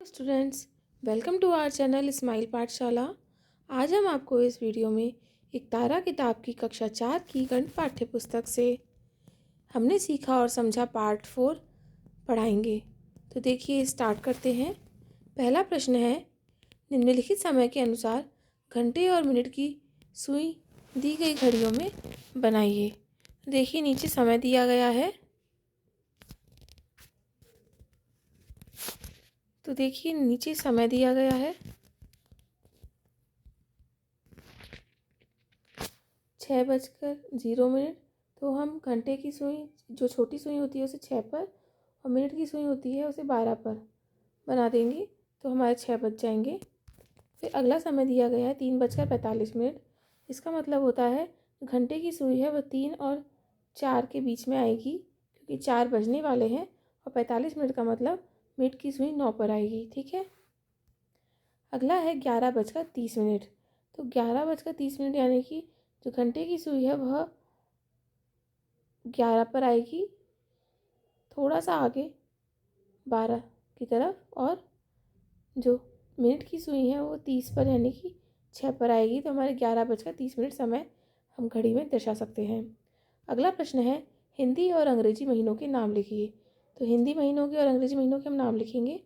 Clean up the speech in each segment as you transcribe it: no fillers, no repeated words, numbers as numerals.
Students, welcome to our channel smile Pathshala. आज हम आपको इस वीडियो में एक तारा किताब की कक्षा 4 की गणित पाठ्य पुस्तक से हमने सीखा और समझा पार्ट 4 पढ़ाएंगे। तो देखिए, स्टार्ट करते हैं। पहला प्रश्न है, निम्नलिखित समय के अनुसार घंटे और मिनट की सुई दी गई घड़ियों में बनाइए। देखिए, नीचे समय दिया गया है। तो देखिए, नीचे समय दिया गया है 6:0 तो हम घंटे की सुई, जो छोटी सुई होती है उसे 6 पर और मिनट की सुई होती है उसे 12 पर बना देंगे तो हमारे 6 बज जाएंगे। फिर अगला समय दिया गया है 3:45। इसका मतलब होता है घंटे की सुई है वह 3 और 4 के बीच में आएगी, क्योंकि 4 बजने वाले हैं। और 45 मिनट का मतलब मिनट की सुई 9 पर आएगी। ठीक है। अगला है 11:30। तो 11:30 यानी कि जो घंटे की सुई है वह 11 पर आएगी, थोड़ा सा आगे 12 की तरफ, और जो मिनट की सुई है वो 30 पर यानी कि 6 पर आएगी। तो हमारे 11:30 समय हम घड़ी में दर्शा सकते हैं। अगला प्रश्न है, हिंदी और अंग्रेजी महीनों के नाम लिखिए। तो हिंदी महीनों के और अंग्रेजी महीनों के हम नाम लिखेंगे।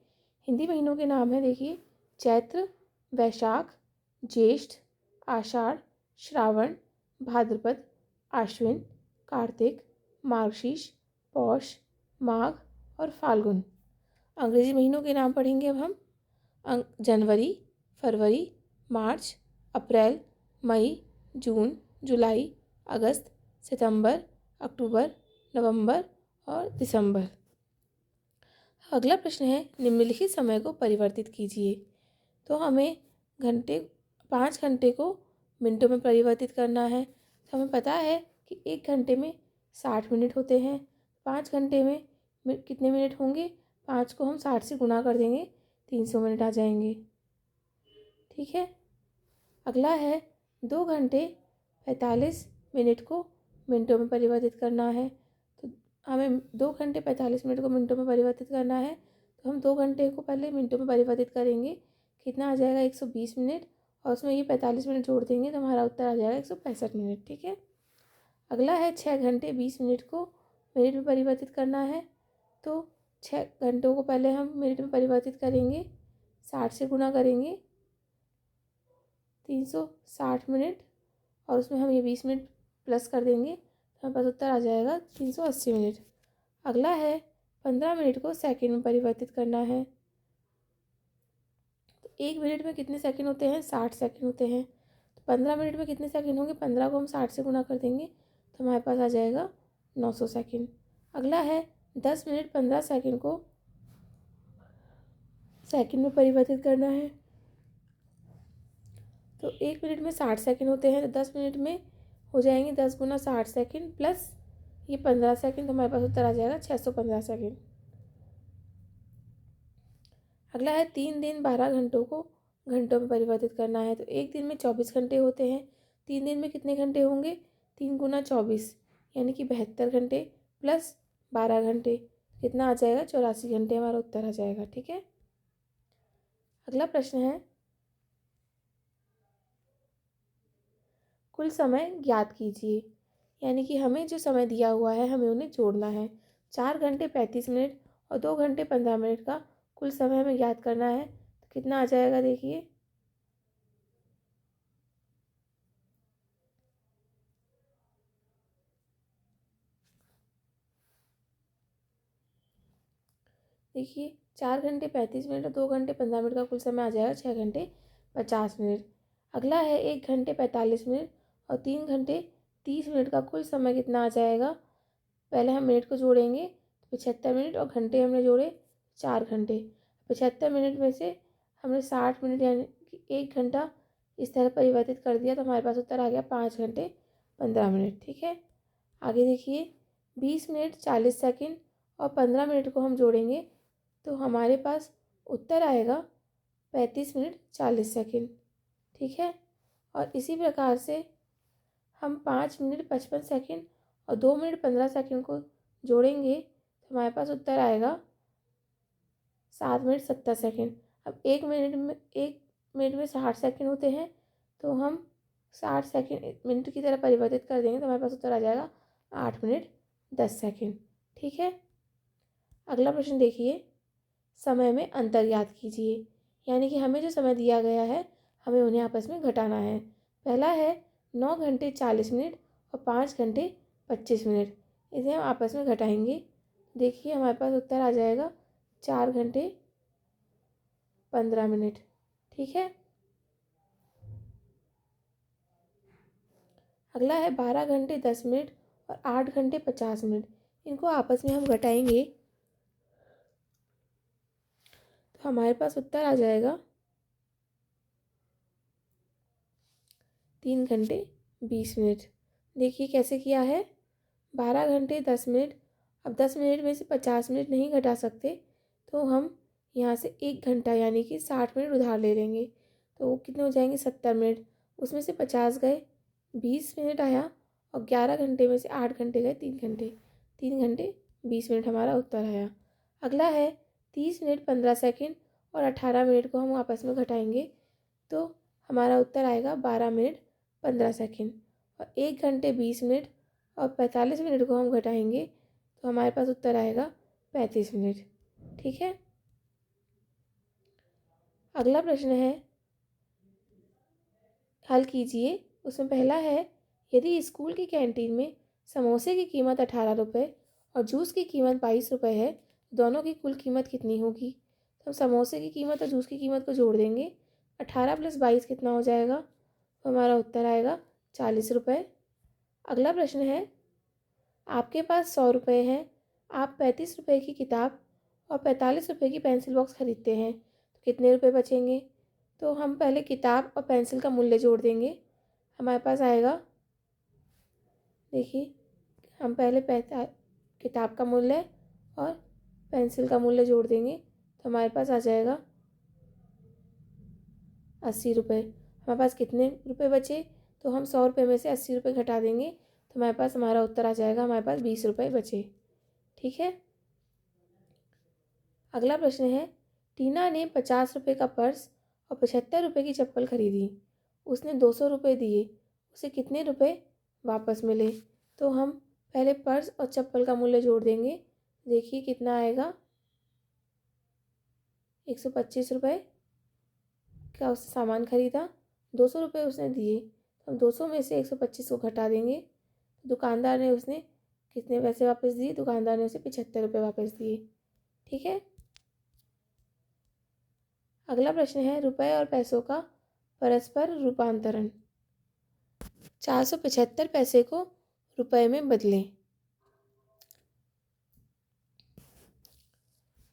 हिंदी महीनों के नाम है, देखिए, चैत्र, वैशाख, ज्येष्ठ, आषाढ़, श्रावण, भाद्रपद, आश्विन, कार्तिक, मार्गशीर्ष, पौष, माघ और फाल्गुन। अंग्रेजी महीनों के नाम पढ़ेंगे अब हम। जनवरी, फरवरी, मार्च, अप्रैल, मई, जून, जुलाई, अगस्त, सितंबर, अक्टूबर, नवंबर और दिसंबर। अगला प्रश्न है, निम्नलिखित समय को परिवर्तित कीजिए। तो हमें 5 घंटे को मिनटों में परिवर्तित करना है। तो हमें पता है कि 1 घंटे में 60 मिनट होते हैं। 5 घंटे में कितने मिनट होंगे? 5 को हम 60 से गुणा कर देंगे, 300 मिनट आ जाएंगे। ठीक है। अगला है 2 घंटे 45 मिनट को मिनटों में परिवर्तित करना है। तो हमें 2 घंटे 45 मिनट को मिनटों में परिवर्तित करना है। तो हम 2 घंटे को पहले मिनटों में परिवर्तित करेंगे। कितना आ जाएगा? 120 मिनट, और उसमें ये 45 मिनट जोड़ देंगे तो हमारा उत्तर आ जाएगा 165 मिनट। ठीक है। अगला है 6 घंटे 20 मिनट को मिनट में परिवर्तित करना है। तो 6 घंटों को पहले हम मिनट में परिवर्तित करेंगे, 60 से गुणा करेंगे, 360 मिनट, और उसमें हम ये 20 मिनट प्लस कर देंगे तो हमारे पास उत्तर आ जाएगा 380 मिनट। अगला है 15 मिनट को सेकंड में परिवर्तित करना है। तो 1 मिनट में कितने सेकंड होते हैं? 60 सेकंड होते हैं। तो 15 मिनट में कितने सेकंड होंगे? 15 को हम 60 से गुणा कर देंगे तो हमारे पास आ जाएगा 900 सेकंड। अगला है 10 मिनट 15 सेकंड को सेकंड में परिवर्तित करना है। तो 1 मिनट में 60 सेकंड होते हैं, तो 10 मिनट में हो जाएंगे 10 गुना 60 सेकंड प्लस ये 15 सेकंड, तो हमारे पास उत्तर आ जाएगा 615 सेकंड। अगला है 3 दिन 12 घंटों को घंटों में परिवर्तित करना है। तो 1 दिन में 24 घंटे होते हैं, 3 दिन में कितने घंटे होंगे? 3 गुना 24 यानी कि 72 घंटे प्लस 12 घंटे, कितना आ जाएगा? 84 घंटे हमारा उत्तर आ जाएगा। ठीक है। अगला प्रश्न है, कुल समय ज्ञात कीजिए। यानी कि हमें जो समय दिया हुआ है हमें उन्हें जोड़ना है। 4 घंटे 35 मिनट और 2 घंटे 15 मिनट का कुल समय हमें ज्ञात करना है। तो कितना आ जाएगा? देखिए, देखिए 4 घंटे 35 मिनट और 2 घंटे 15 मिनट का कुल समय आ जाएगा 6 घंटे 50 मिनट। अगला है 1 घंटे 45 मिनट और 3 घंटे 30 मिनट का कुल समय कितना आ जाएगा? पहले हम मिनट को जोड़ेंगे, तो 75 मिनट, और घंटे हमने जोड़े 4 घंटे। 75 मिनट में से हमने 60 मिनट यानी कि 1 घंटा इस तरह परिवर्तित कर दिया तो हमारे पास उत्तर आ गया 5 घंटे 15 मिनट। ठीक है। आगे देखिए, 20 मिनट 40 सेकंड और 15 मिनट को हम जोड़ेंगे तो हमारे पास उत्तर आएगा 35 मिनट 40 सेकंड। ठीक है। और इसी प्रकार से हम 5 मिनट 55 सेकंड और 2 मिनट 15 सेकंड को जोड़ेंगे तो हमारे पास उत्तर आएगा 7 मिनट 70 सेकंड। अब 1 मिनट में 60 सेकंड होते हैं, तो हम 60 सेकंड मिनट की तरह परिवर्तित कर देंगे तो हमारे पास उत्तर आ जाएगा 8 मिनट 10 सेकंड। ठीक है। अगला प्रश्न देखिए, समय में अंतर ज्ञात कीजिए। यानी कि हमें जो समय दिया गया है हमें उन्हें आपस में घटाना है। पहला है 9 घंटे 40 मिनट और 5 घंटे 25 मिनट। इसे हम आपस में घटाएंगे। देखिए हमारे पास उत्तर आ जाएगा 4 घंटे 15 मिनट। ठीक है। अगला है 12 घंटे 10 मिनट और 8 घंटे 50 मिनट। इनको आपस में हम घटाएंगे तो हमारे पास उत्तर आ जाएगा 3 घंटे 20 मिनट। देखिए कैसे किया है। 12 घंटे 10 मिनट, अब 10 मिनट में से 50 मिनट नहीं घटा सकते तो हम यहाँ से 1 घंटा यानी कि 60 मिनट उधार ले लेंगे। तो वो कितने हो जाएंगे 70 मिनट। उसमें से 50 गए, 20 मिनट आया और 11 घंटे में से 8 घंटे गए 3 घंटे। 3 घंटे 20 मिनट हमारा उत्तर आया। अगला है 30 मिनट 15 सेकेंड और 18 मिनट को हम आपस में घटाएंगे तो हमारा उत्तर आएगा 12 मिनट 15 सेकेंड। और 1 घंटे 20 मिनट और 45 मिनट को हम घटाएंगे तो हमारे पास उत्तर आएगा 35 मिनट। ठीक है। अगला प्रश्न है, हल कीजिए। उसमें पहला है, यदि स्कूल की कैंटीन में समोसे की कीमत 18 रुपये और जूस की कीमत 22 रुपये है, दोनों की कुल कीमत कितनी होगी। तो हम समोसे की कीमत और जूस की कीमत को जोड़ देंगे। 18 + 22 कितना हो जाएगा, तो हमारा उत्तर आएगा 40 रुपये। अगला प्रश्न है, आपके पास 100 रुपये हैं, आप 35 रुपये की किताब और 45 रुपये की पेंसिल बॉक्स खरीदते हैं, तो कितने रुपये बचेंगे। तो हम पहले किताब और पेंसिल का मूल्य जोड़ देंगे। हमारे पास आएगा, देखिए हम पहले किताब का मूल्य और पेंसिल का मूल्य जोड़ देंगे तो हमारे पास आ जाएगा 80 रुपये। हमारे पास कितने रुपये बचे, तो हम 100 रुपये में से 80 रुपये घटा देंगे तो हमारे पास हमारा उत्तर आ जाएगा, हमारे पास 20 रुपये बचे। ठीक है। अगला प्रश्न है, टीना ने 50 रुपये का पर्स और 75 रुपये की चप्पल खरीदी। उसने 200 रुपये दिए, उसे कितने रुपये वापस मिले। तो हम पहले पर्स और चप्पल का मूल्य जोड़ देंगे। देखिए कितना आएगा, 125 रुपये का उसने सामान खरीदा, 200 रुपये उसने दिए, तो हम 200 में से 125 को घटा देंगे। दुकानदार ने उसने कितने पैसे वापस दिए, दुकानदार ने उसे 75 रुपये वापस दिए। ठीक है। अगला प्रश्न है, रुपए और पैसों का परस्पर रूपांतरण। 475 पैसे को रुपए में बदलें।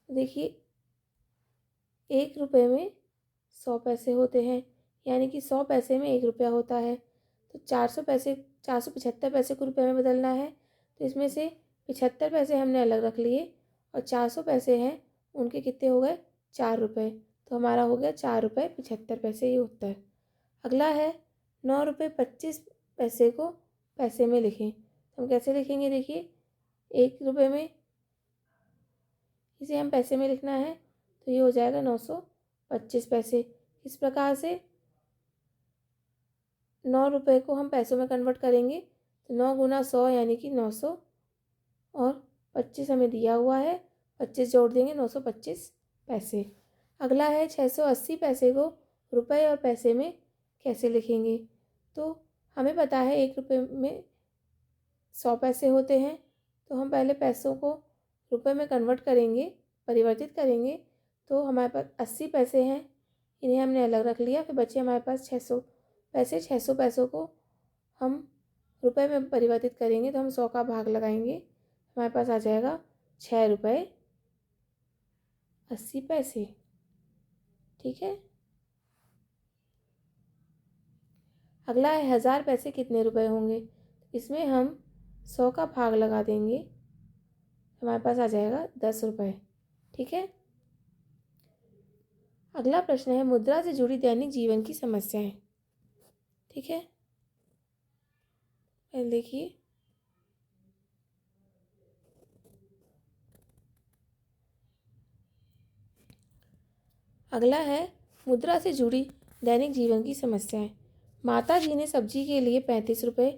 देखिए 1 रुपये में 100 पैसे होते हैं, यानी कि 100 पैसे में 1 रुपया होता है। तो 475 पैसे को रुपये में बदलना है, तो इसमें से 75 पैसे हमने अलग रख लिए और 400 पैसे हैं उनके कितने हो गए 4 रुपये। तो हमारा हो गया 4 रुपये 75 पैसे, ये उत्तर। अगला है 9 रुपये 25 पैसे को पैसे में लिखें। तो हम कैसे लिखेंगे, देखिए 1 रुपये में इसे हम पैसे में लिखना है तो ये हो जाएगा 925 पैसे। इस प्रकार से 9 रुपये को हम पैसों में कन्वर्ट करेंगे तो 9 × 100 यानी कि 900 और 25 हमें दिया हुआ है, 25 जोड़ देंगे 925 पैसे। अगला है 680 पैसे को रुपए और पैसे में कैसे लिखेंगे। तो हमें पता है 1 रुपये में 100 पैसे होते हैं, तो हम पहले पैसों को रुपए में कन्वर्ट करेंगे, परिवर्तित करेंगे। तो हमारे पास 80 पैसे हैं, इन्हें हमने अलग रख लिया। फिर बचे हमारे पास 600 पैसे। 600 पैसों को हम रुपए में परिवर्तित करेंगे तो हम 100 का भाग लगाएंगे, हमारे पास आ जाएगा 6 रुपये 80 पैसे। ठीक है। अगला है 1000 पैसे कितने रुपए होंगे। इसमें हम 100 का भाग लगा देंगे, हमारे पास आ जाएगा 10 रुपये। ठीक है। अगला प्रश्न है, मुद्रा से जुड़ी दैनिक जीवन की समस्याएं। ठीक है, पहले देखिए, अगला है मुद्रा से जुड़ी दैनिक जीवन की समस्याएं। माता जी ने सब्जी के लिए 35 रुपये,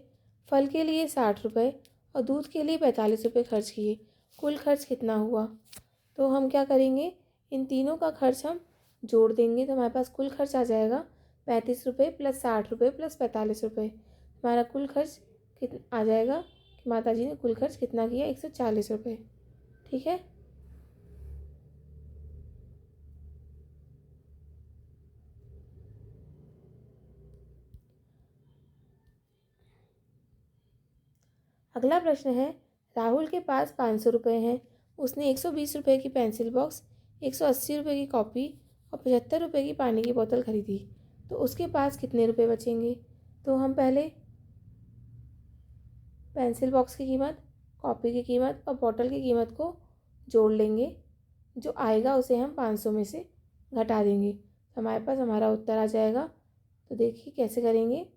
फल के लिए 60 रुपये और दूध के लिए 45 रुपये खर्च किए। कुल खर्च कितना हुआ? तो हम क्या करेंगे, इन तीनों का खर्च हम जोड़ देंगे तो हमारे पास कुल खर्च आ जाएगा 35 रुपये प्लस 60 रुपये प्लस 45 रुपये। हमारा कुल खर्च आ जाएगा कि माता जी ने कुल खर्च कितना किया, 140 रुपये। ठीक है। अगला प्रश्न है, राहुल के पास 500 रुपये हैं। उसने 120 रुपये की पेंसिल बॉक्स, 180 रुपये की कॉपी और 75 रुपये की पानी की बोतल खरीदी। तो उसके पास कितने रुपये बचेंगे? तो हम पहले पेंसिल बॉक्स की कीमत, कॉपी की कीमत और बोतल की कीमत को जोड़ लेंगे। जो आएगा उसे हम 500 में से घटा देंगे तो हमारे पास हमारा उत्तर आ जाएगा। तो देखिए कैसे करेंगे।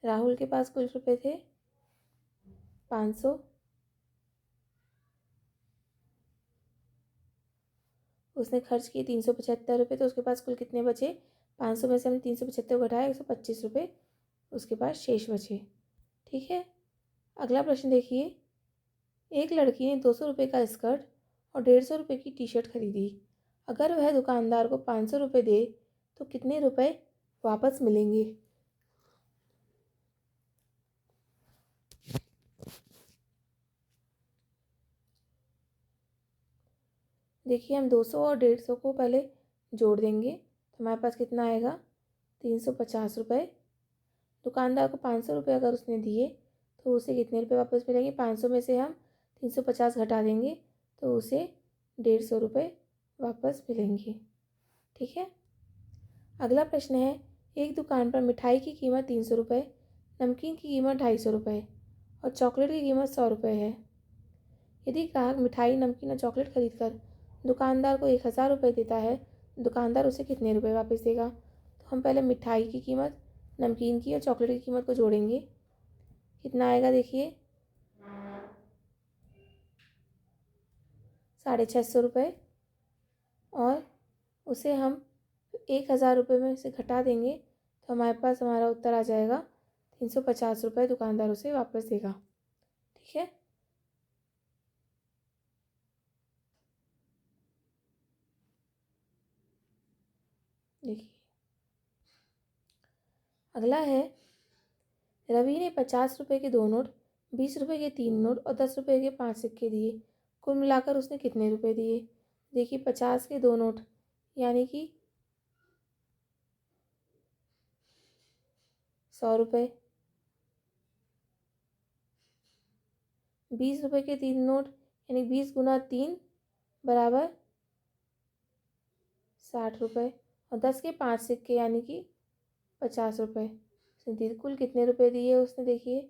राहुल के पास कुल रुपए थे 500। उसने खर्च किए 375 रुपये। तो उसके पास कुल कितने बचे? 500 में से हमने 375 घटाया, 125 रुपये उसके पास शेष बचे। ठीक है। अगला प्रश्न देखिए, एक लड़की ने 200 रुपये का स्कर्ट और 150 रुपये की टी शर्ट खरीदी। अगर वह दुकानदार को 500 रुपये दे तो कितने रुपए वापस मिलेंगे? देखिए हम 200 और 150 को पहले जोड़ देंगे तो हमारे पास कितना आएगा, 350 रुपये। दुकानदार को 500 रुपये अगर उसने दिए तो उसे कितने रुपये वापस मिलेंगे? 500 में से हम 350 घटा देंगे तो उसे 150 रुपये वापस मिलेंगे। ठीक है। अगला प्रश्न है, एक दुकान पर मिठाई की कीमत 300 रुपये, नमकीन की कीमत 250 रुपये और चॉकलेट की कीमत 100 रुपये है। यदि ग्राहक मिठाई, नमकीन और चॉकलेट खरीद कर दुकानदार को 1000 रुपये देता है, दुकानदार उसे कितने रुपये वापस देगा? तो हम पहले मिठाई की कीमत, नमकीन की और चॉकलेट की कीमत को जोड़ेंगे। कितना आएगा देखिए, 650 रुपये और उसे हम 1000 रुपये में से घटा देंगे तो हमारे पास हमारा उत्तर आ जाएगा 350 रुपये दुकानदार उसे वापस देगा। ठीक है। देखिए अगला है, रवि ने 50 रुपये के 2 नोट, 20 रुपये के 3 नोट और 10 रुपये के 5 सिक्के दिए। कुल मिलाकर उसने कितने रुपए दिए? देखिए 50 के 2 नोट यानी कि 100 रुपये, 20 रुपये के 3 नोट यानी 20 गुना 3 बराबर 60 रुपये और 10 के 5 सिक्के यानी कि 50 रुपये। उसने दिए, कुल कितने रुपए दिए उसने? देखिए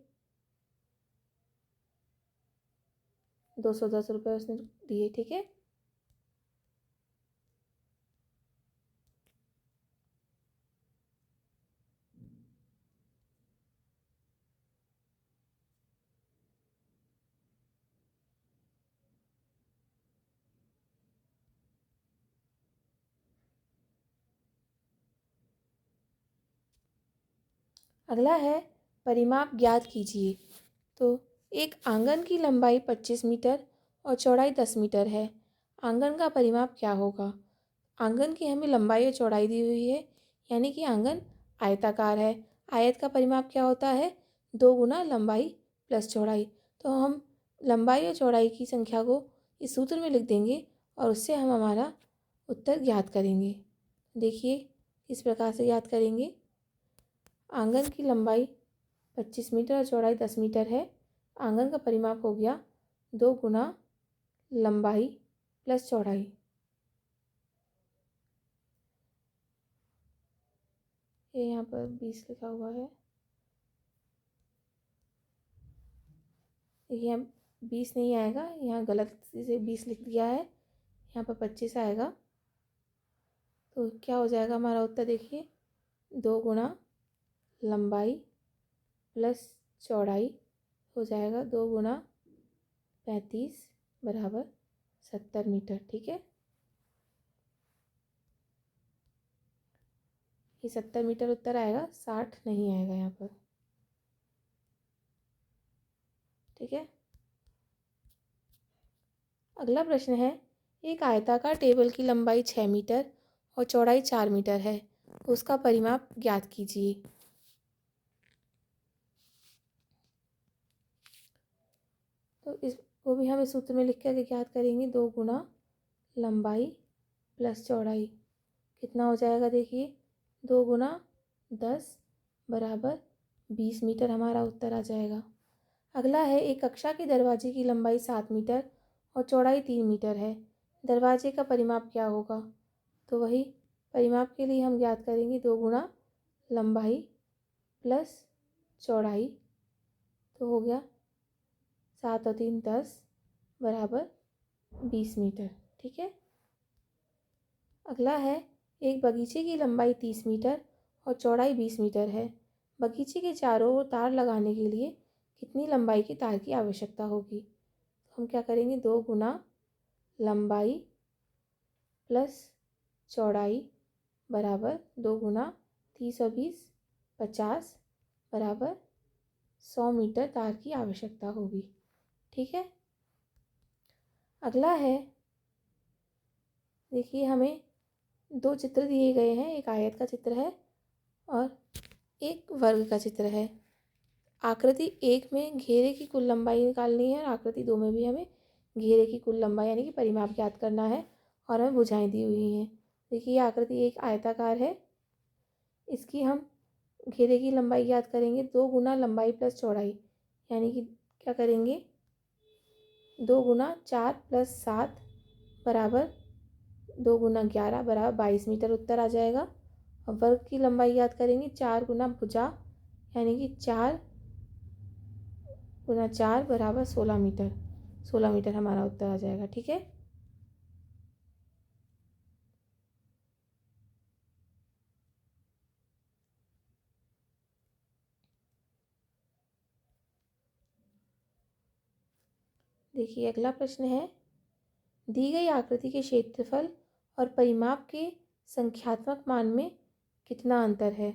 210 रुपये उसने दिए। ठीक है। अगला है, परिमाप ज्ञात कीजिए। तो एक आंगन की लंबाई 25 मीटर और चौड़ाई 10 मीटर है। आंगन का परिमाप क्या होगा? आंगन की हमें लंबाई और चौड़ाई दी हुई है यानी कि आंगन आयताकार है। आयत का परिमाप क्या होता है? 2 गुना लंबाई प्लस चौड़ाई। तो हम लंबाई और चौड़ाई की संख्या को इस सूत्र में लिख देंगे और उससे हम हमारा उत्तर ज्ञात करेंगे। देखिए किस प्रकार से ज्ञात करेंगे। आंगन की लंबाई 25 मीटर और चौड़ाई 10 मीटर है। आंगन का परिमाप हो गया 2 गुना लंबाई प्लस चौड़ाई। ये यहाँ पर 20 लिखा हुआ है, ये 20 नहीं आएगा, यहाँ गलत से 20 लिख दिया है। यहाँ पर 25 आएगा। तो क्या हो जाएगा हमारा उत्तर, देखिए 2 गुना लंबाई प्लस चौड़ाई हो जाएगा 2 गुना 35 बराबर 70 मीटर। ठीक है, ये 70 मीटर उत्तर आएगा, 60 नहीं आएगा यहाँ पर। ठीक है, अगला प्रश्न है, एक आयताकार टेबल की लंबाई 6 मीटर और चौड़ाई 4 मीटर है, उसका परिमाप ज्ञात कीजिए। तो इसको भी हम इस सूत्र में लिख कर ज्ञात करेंगे। 2 गुना लंबाई प्लस चौड़ाई कितना हो जाएगा, देखिए 2 गुना 10 बराबर 20 मीटर हमारा उत्तर आ जाएगा। अगला है, एक कक्षा के दरवाजे की लंबाई 7 मीटर और चौड़ाई 3 मीटर है, दरवाजे का परिमाप क्या होगा। तो वही परिमाप के लिए हम ज्ञात करेंगे 2 गुना लंबाई प्लस चौड़ाई, तो हो गया 7 और 3 10 बराबर 20 मीटर। ठीक है, अगला है, एक बगीचे की लंबाई 30 मीटर और चौड़ाई 20 मीटर है, बगीचे के चारों ओर तार लगाने के लिए कितनी लंबाई के तार की आवश्यकता होगी। तो हम क्या करेंगे, 2 गुना लंबाई प्लस चौड़ाई बराबर 2 गुना 30 और 20 50 बराबर 100 मीटर तार की आवश्यकता होगी। ठीक है, अगला है, देखिए हमें 2 चित्र दिए गए हैं, एक आयत का चित्र है और एक वर्ग का चित्र है। आकृति 1 में घेरे की कुल लंबाई निकालनी है और आकृति 2 में भी हमें घेरे की कुल लंबाई यानी कि परिमाप ज्ञात करना है और हमें भुजाएं दी हुई हैं। देखिए ये आकृति एक आयताकार है, इसकी हम घेरे की लंबाई ज्ञात करेंगे 2 गुना लंबाई प्लस चौड़ाई, यानी कि क्या करेंगे 2 गुना 4 प्लस 7 बराबर 2 गुना 11 बराबर 22 मीटर उत्तर आ जाएगा। और वर्ग की लंबाई याद करेंगे 4 गुना भुजा यानी कि 4 गुना 4 बराबर 16 मीटर, 16 मीटर हमारा उत्तर आ जाएगा। ठीक है, देखिए अगला प्रश्न है, दी गई आकृति के क्षेत्रफल और परिमाप के संख्यात्मक मान में कितना अंतर है।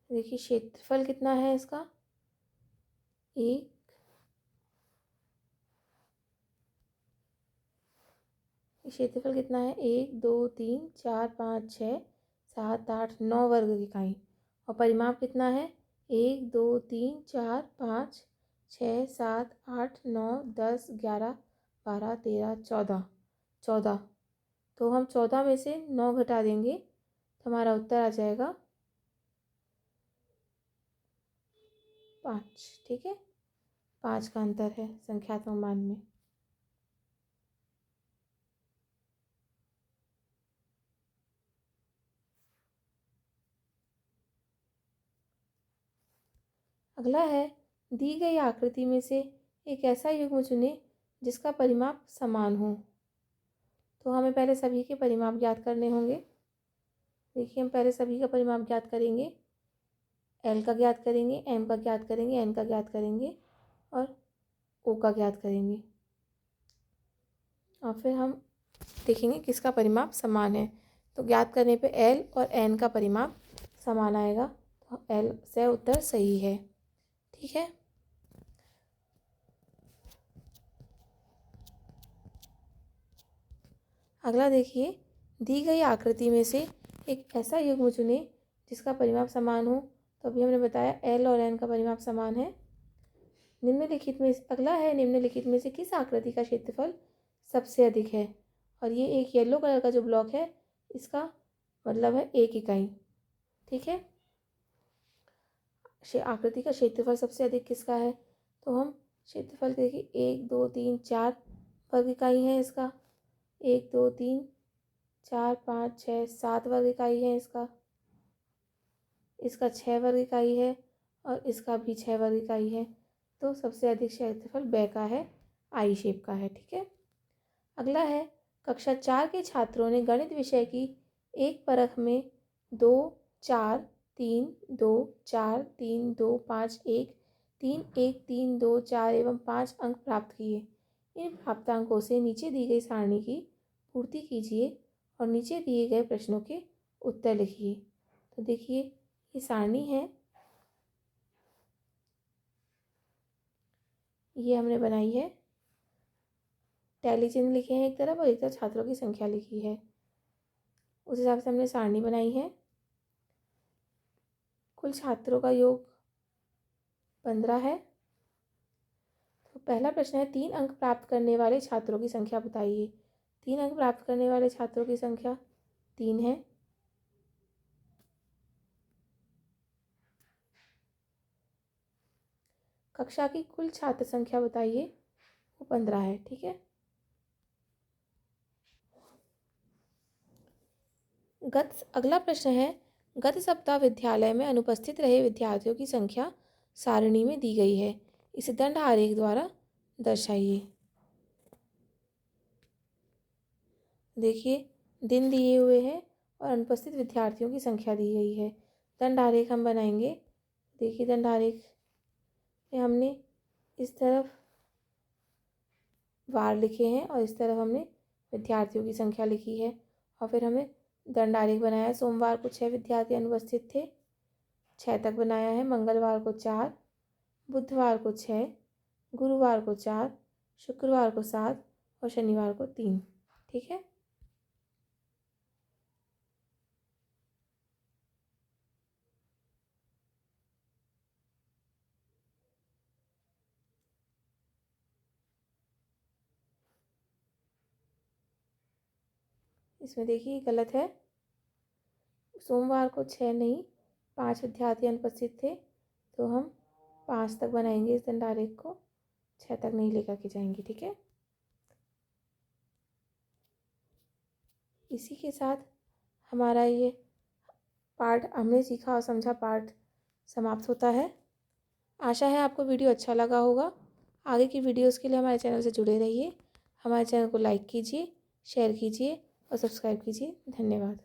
देखिए क्षेत्रफल कितना है इसका, एक क्षेत्रफल कितना है 1 2 3 4 5 6 7 8 9 वर्ग इकाई और परिमाप कितना है 1 2 3 4 5 6 7 8 9 10 11 12 13 14 14। तो हम 14 में से 9 घटा देंगे तो हमारा उत्तर आ जाएगा 5। ठीक है, 5 का अंतर है संख्यात्मक मान में। अगला है, दी गई आकृति में से एक ऐसा युग्म चुनें जिसका परिमाप समान हो। तो हमें पहले सभी के परिमाप ज्ञात करने होंगे। देखिए हम पहले सभी का परिमाप ज्ञात करेंगे, एल का ज्ञात करेंगे, एम का ज्ञात करेंगे, एन का ज्ञात करेंगे और ओ का ज्ञात करेंगे और फिर हम देखेंगे किसका परिमाप समान है। तो ज्ञात करने पे एल और एन का परिमाप समान आएगा, तो एल से उत्तर सही है। ठीक है, अगला देखिए, दी गई आकृति में से एक ऐसा युग्म चुनें जिसका परिमाप समान हो। तो अभी हमने बताया एल और एन का परिमाप समान है। निम्नलिखित में अगला है, निम्नलिखित में से किस आकृति का क्षेत्रफल सबसे अधिक है। और ये एक येलो कलर का जो ब्लॉक है इसका मतलब है 1 इकाई। ठीक है, आकृति का क्षेत्रफल सबसे अधिक किसका है, तो हम क्षेत्रफल देखिए 1 2 3 4 वर्ग इकाई है इसका, 1 2 3 4 5 6 7 वर्ग इकाई है इसका, इसका 6 वर्ग इकाई है और इसका भी 6 वर्ग इकाई है। तो सबसे अधिक क्षेत्रफल ब का है, आई शेप का है। ठीक है। अगला है, कक्षा 4 के छात्रों ने गणित विषय की एक परख में 2, 4, 3, 2, 4, 3, 2, 5, 1, 3, 1, 3, 2, 4 एवं 5 अंक प्राप्त किए। इन प्राप्तांकों से नीचे दी गई सारणी की पूर्ति कीजिए और नीचे दिए गए प्रश्नों के उत्तर लिखिए। तो देखिए, ये सारणी है, ये हमने बनाई है। टैली चिन्ह लिखे हैं एक तरफ और एक तरफ छात्रों की संख्या लिखी है। उस हिसाब से हमने सारणी बनाई है। कुल छात्रों का योग 15 है। तो पहला प्रश्न है, 3 अंक प्राप्त करने वाले छात्रों की संख्या बताइए। 3 अंक प्राप्त करने वाले छात्रों की संख्या 3 है। कक्षा की कुल छात्र संख्या बताइए, वो 15 है। ठीक है। अगला प्रश्न है, गत सप्ताह विद्यालय में अनुपस्थित रहे विद्यार्थियों की संख्या सारणी में दी गई है, इसे दंड आरेख द्वारा दर्शाइए। देखिए, दिन दिए हुए हैं और अनुपस्थित विद्यार्थियों की संख्या दी गई है। दंड आरेख हम बनाएंगे। देखिए, दंड आरेख में हमने इस तरफ वार लिखे हैं और इस तरफ हमने विद्यार्थियों की संख्या लिखी है। और फिर हमें दंड आरेख बनाया है। सोमवार को 6 विद्यार्थी अनुपस्थित थे, 6 तक बनाया है। मंगलवार को 4, बुधवार को 6, गुरुवार को 4, शुक्रवार को 7 और शनिवार को 3। ठीक है। इसमें देखिए गलत है, सोमवार को 6 नहीं 5 विद्यार्थी अनुपस्थित थे, तो हम 5 तक बनाएंगे इस दंड आरेख को, 6 तक नहीं लेकर के जाएंगे। ठीक है। इसी के साथ हमारा ये पार्ट, हमने सीखा और समझा पार्ट, समाप्त होता है। आशा है आपको वीडियो अच्छा लगा होगा। आगे की वीडियोस के लिए हमारे चैनल से जुड़े रहिए। हमारे चैनल को लाइक कीजिए, शेयर कीजिए और सब्सक्राइब कीजिए। धन्यवाद।